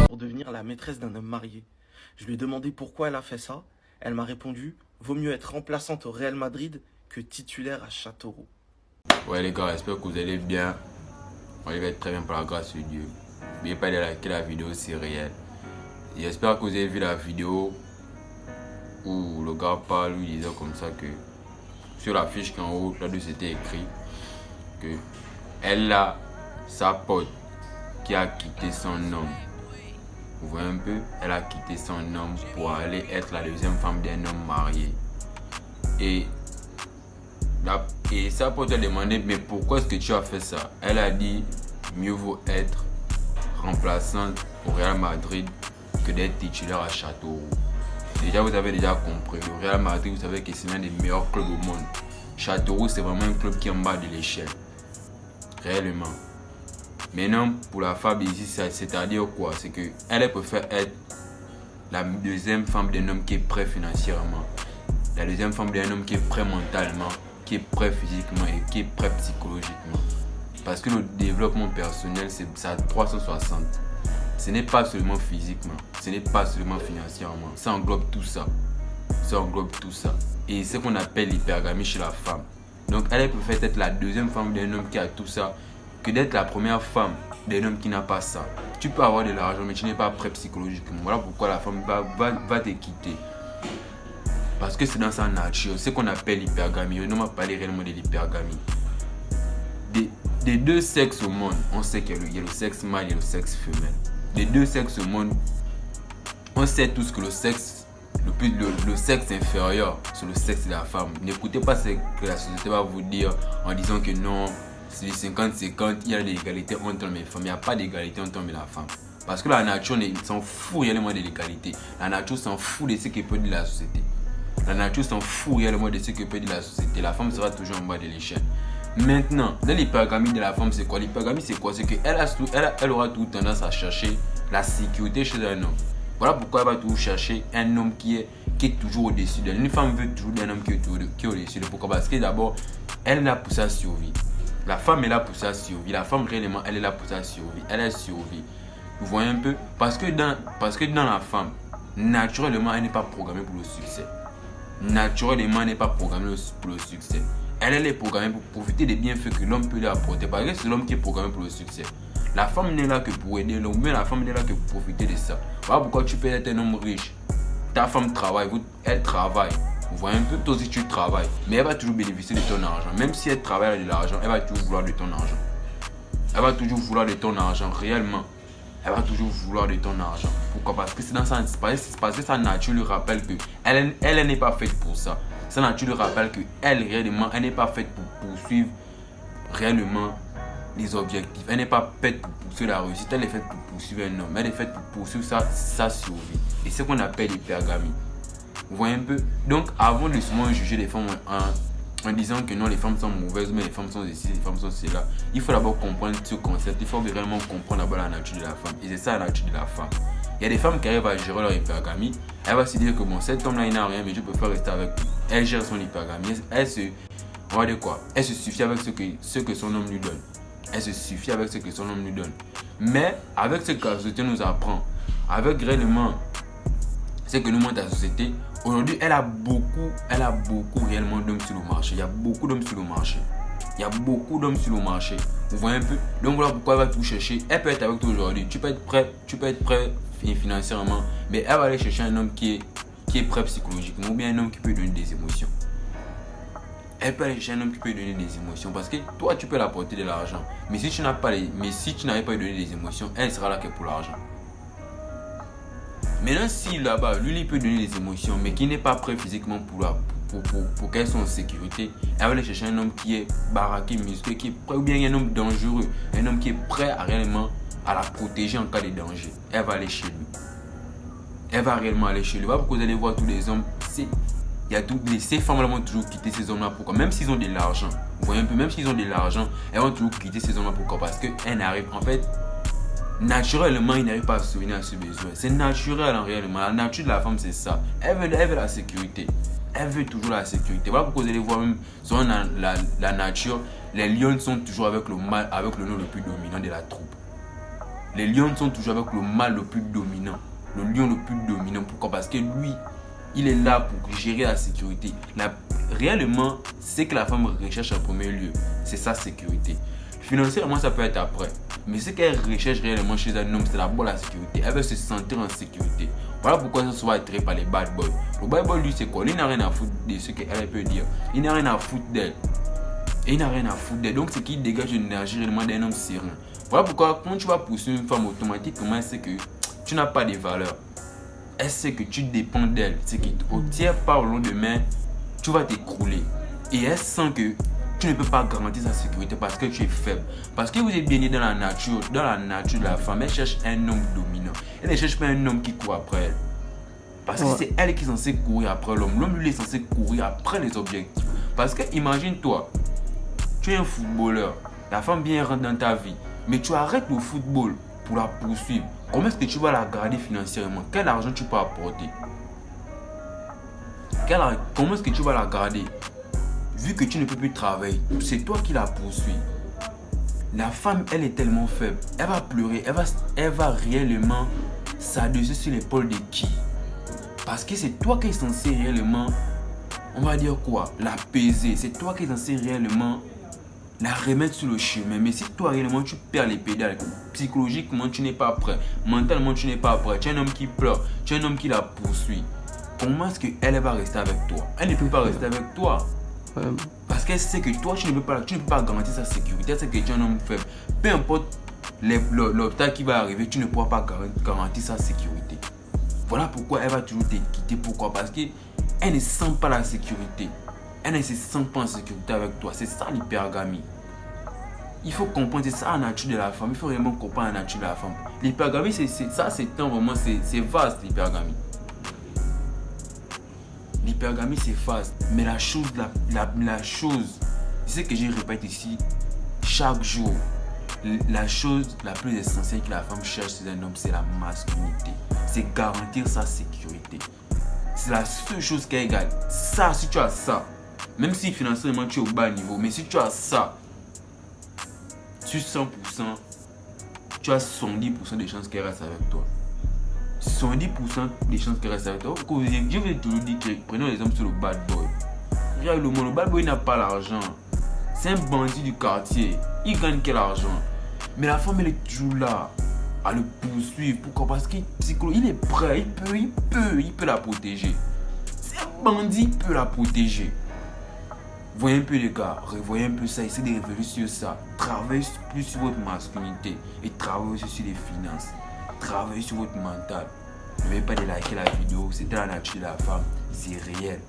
Pour devenir la maîtresse d'un homme marié. Je lui ai demandé pourquoi elle a fait ça. Elle m'a répondu, vaut mieux être remplaçante au Real Madrid que titulaire à Châteauroux. Ouais les gars, j'espère que vous allez bien. On va être très bien par la grâce de Dieu. N'oubliez pas de liker la vidéo, c'est réel. J'espère que vous avez vu la vidéo où le gars parle, où il disait comme ça que sur la fiche qu'en haut, là-dessus c'était écrit que elle a sa pote qui a quitté son homme. Vous voyez un peu, elle a quitté son homme pour aller être la deuxième femme d'un homme marié. Et sa pote lui a demandé, mais pourquoi est-ce que tu as fait ça? Elle a dit, mieux vaut être remplaçante au Real Madrid que d'être titulaire à Châteauroux. Déjà, vous avez déjà compris, le Real Madrid, vous savez que c'est l'un des meilleurs clubs au monde. Châteauroux, c'est vraiment un club qui est en bas de l'échelle. Réellement. Maintenant, pour la femme ici, c'est-à-dire quoi? C'est qu'elle préfère être la deuxième femme d'un homme qui est prêt financièrement. La deuxième femme d'un homme qui est prêt mentalement, qui est prêt physiquement et qui est prêt psychologiquement. Parce que le développement personnel, c'est ça 360. Ce n'est pas seulement physiquement, ce n'est pas seulement financièrement. Ça englobe tout ça. Ça englobe tout ça. Et c'est ce qu'on appelle l'hypergamie chez la femme. Donc elle préfère être la deuxième femme d'un homme qui a tout ça que d'être la première femme d'un homme qui n'a pas ça. Tu peux avoir de l'argent mais tu n'es pas prêt psychologiquement. Voilà pourquoi la femme va te quitter. Parce que c'est dans sa nature. C'est ce qu'on appelle l'hypergamie. On ne m'a parlé réellement de l'hypergamie. Des deux sexes au monde, on sait qu'il y a le sexe mâle et le sexe femelle. Des deux sexes au monde, on sait tous que le sexe inférieur, c'est le sexe de la femme. N'écoutez pas ce que la société va vous dire en disant que non, c'est les 50-50, il y a de l'égalité entre hommes et femmes. Il n'y a pas d'égalité entre hommes et la femme. Parce que la nature s'en fout réellement de l'égalité. La nature s'en fout de ce que peut dire la société. La nature s'en fout réellement de ce que peut dire la société. La femme sera toujours en bas de l'échelle. Maintenant, dans l'hypergamie de la femme, c'est quoi? L'hypergamie, c'est quoi? C'est qu'elle aura toujours tendance à chercher la sécurité chez un homme. Voilà pourquoi elle va toujours chercher un homme qui est toujours au-dessus d'elle. Une femme veut toujours un homme qui est au-dessus d'elle. Pourquoi? Parce que d'abord, elle est là pour sa survie. La femme est là pour sa survie. La femme, réellement, elle est là pour sa survie. Elle est survie. Vous voyez un peu? Parce que dans la femme, naturellement, elle n'est pas programmée pour le succès. Naturellement, elle n'est pas programmée pour le succès. Elle est programmée pour profiter des bienfaits que l'homme peut lui apporter. Parce que c'est l'homme qui est programmé pour le succès. La femme n'est là que pour aider l'homme, mais la femme n'est là que pour profiter de ça. Voilà pourquoi tu peux être un homme riche. Ta femme travaille, elle travaille. Vous voyez un peu, toi aussi tu travailles. Mais elle va toujours bénéficier de ton argent. Même si elle travaille avec de l'argent, elle va toujours vouloir de ton argent. Elle va toujours vouloir de ton argent, réellement. Elle va toujours vouloir de ton argent. Pourquoi? Parce que c'est dans parce que sa nature lui rappelle que elle n'est pas faite pour ça. Sa nature lui rappelle que réellement, elle n'est pas faite pour poursuivre réellement les objectifs. Elle n'est pas faite pour poursuivre la réussite. Elle est faite pour poursuivre un homme. Elle est faite pour poursuivre sa survie. Et c'est ce qu'on appelle l'hypergamie. Vous voyez un peu? Donc, avant de souvent juger les femmes en disant que non, les femmes sont mauvaises, mais les femmes sont ici, les femmes sont cela, il faut d'abord comprendre ce concept. Il faut réellement comprendre d'abord la nature de la femme. Et c'est ça la nature de la femme. Il y a des femmes qui arrivent à gérer leur hypergamie. Elle va se dire que bon, cet homme-là, il n'a rien, mais je peux pas rester avec lui. Elle gère son hypergamie. On va dire quoi? Elle se suffit avec ce que son homme lui donne. Elle se suffit avec ce que son homme lui donne. Mais avec ce que la société nous apprend, avec réellement ce que nous montre la société, aujourd'hui, elle a beaucoup réellement d'hommes sur le marché. Il y a beaucoup d'hommes sur le marché. Il y a beaucoup d'hommes sur le marché. Vous voyez un peu? Donc voilà pourquoi elle va tout chercher. Elle peut être avec toi aujourd'hui. Tu peux être prêt financièrement, mais elle va aller chercher un homme qui est prêt psychologiquement ou bien un homme qui peut lui donner des émotions. Elle peut aller chercher un homme qui peut lui donner des émotions parce que toi, tu peux l'apporter de l'argent. Mais si tu n'avais pas lui donner des émotions, elle sera là que pour l'argent. Maintenant, si là-bas, lui, il peut donner des émotions, mais qui n'est pas prêt physiquement pour qu'elle soit en sécurité, elle va aller chercher un homme qui est baraqué, musclé, qui est prêt, ou bien un homme dangereux, un homme qui est prêt à réellement à la protéger en cas de danger. Elle va aller chez lui. Elle va réellement aller chez lui. Voilà pourquoi vous allez voir tous les hommes. Ces femmes-là vont toujours quitter ces hommes-là. Pourquoi? Même s'ils ont de l'argent. Vous voyez un peu, même s'ils ont de l'argent, elles vont toujours quitter ces hommes-là. Pourquoi? Parce qu'elles n'arrivent. En fait, naturellement, il n'arrive pas à souvenir à ce besoin. C'est naturel en réellement. La nature de la femme, c'est ça. Elle veut la sécurité. Elle veut toujours la sécurité. Voilà pourquoi vous allez voir même selon la nature, les lions sont toujours avec le mâle, avec le nom le plus dominant de la troupe. Les lions sont toujours avec le mâle le plus dominant. Le lion le plus dominant. Pourquoi? Parce que lui, il est là pour gérer la sécurité. Réellement, c'est que la femme recherche en premier lieu, c'est sa sécurité. Financièrement, ça peut être après. Mais ce qu'elle recherche réellement chez un homme, c'est d'abord la sécurité. Elle veut se sentir en sécurité. Voilà pourquoi ça se voit attiré par les bad boys. Le bad boy, lui, c'est quoi? Il n'a rien à foutre de ce qu'elle peut dire. Il n'a rien à foutre d'elle. Et il n'a rien à foutre d'elle. Donc, c'est qu'il dégage une énergie réellement d'un homme serein. Voilà pourquoi, quand tu vas poursuivre une femme automatiquement, elle sait que tu n'as pas de valeur. Elle sait que tu dépends d'elle. C'est qu'au tiers par le lendemain, tu vas t'écrouler. Et elle sent que tu ne peux pas garantir sa sécurité parce que tu es faible. Parce que vous êtes bien né dans la nature de la femme. Elle cherche un homme dominant. Elle ne cherche pas un homme qui court après elle. Parce que c'est elle qui est censée courir après l'homme. L'homme, lui, est censé courir après les objectifs. Parce que imagine-toi, tu es un footballeur. La femme vient rentrer dans ta vie. Mais tu arrêtes le football pour la poursuivre. Comment est-ce que tu vas la garder financièrement? Quel argent tu peux apporter? Comment est-ce que tu vas la garder? Vu que tu ne peux plus travailler, c'est toi qui la poursuis. La femme, elle est tellement faible. Elle va pleurer. Elle va réellement s'adosser sur l'épaule de qui? Parce que c'est toi qui es censé réellement, on va dire quoi? L'apaiser. C'est toi qui es censé réellement la remettre sur le chemin. Mais si toi réellement tu perds les pédales, psychologiquement tu n'es pas prêt, mentalement tu n'es pas prêt, tu es un homme qui pleure, tu es un homme qui la poursuit, comment est-ce qu'elle va rester avec toi? Elle ne peut pas rester avec toi. Parce qu'elle sait que toi tu ne peux pas garantir sa sécurité. Elle sait que tu es un homme faible. Peu importe l'obstacle qui va arriver, tu ne pourras pas garantir sa sécurité. Voilà pourquoi elle va toujours te quitter. Pourquoi? Parce qu'elle ne sent pas la sécurité. Elle ne se sent pas en sécurité avec toi. C'est ça l'hypergamie. Il faut comprendre, c'est ça la nature de la femme. Il faut vraiment comprendre la nature de la femme. L'hypergamie, c'est vraiment, c'est vaste l'hypergamie. L'hypergamie, c'est vaste. Mais la chose, c'est ce que je répète ici, chaque jour, la chose la plus essentielle que la femme cherche chez un homme, c'est la masculinité. C'est garantir sa sécurité. C'est la seule chose qu'elle gagne. Ça, si tu as ça, même si financièrement tu es au bas niveau, mais si tu as ça, sur 100%, tu as 110% de chances qu'elle reste avec toi. 110% des chances qu'elle reste avec toi. Je vais te le dire que prenons l'exemple sur le bad boy. Regarde le bad boy n'a pas l'argent. C'est un bandit du quartier. Il gagne quel argent? Mais la femme, elle est toujours là à le poursuivre. Pourquoi? Parce qu'il est prêt. Il peut la protéger. C'est un bandit, il peut la protéger. Voyez un peu les gars, revoyez un peu ça, essayez de réfléchir sur ça. Travaillez plus sur votre masculinité et travaillez aussi sur les finances. Travaillez sur votre mental. N'oubliez pas de liker la vidéo, c'était la nature de la femme, c'est réel.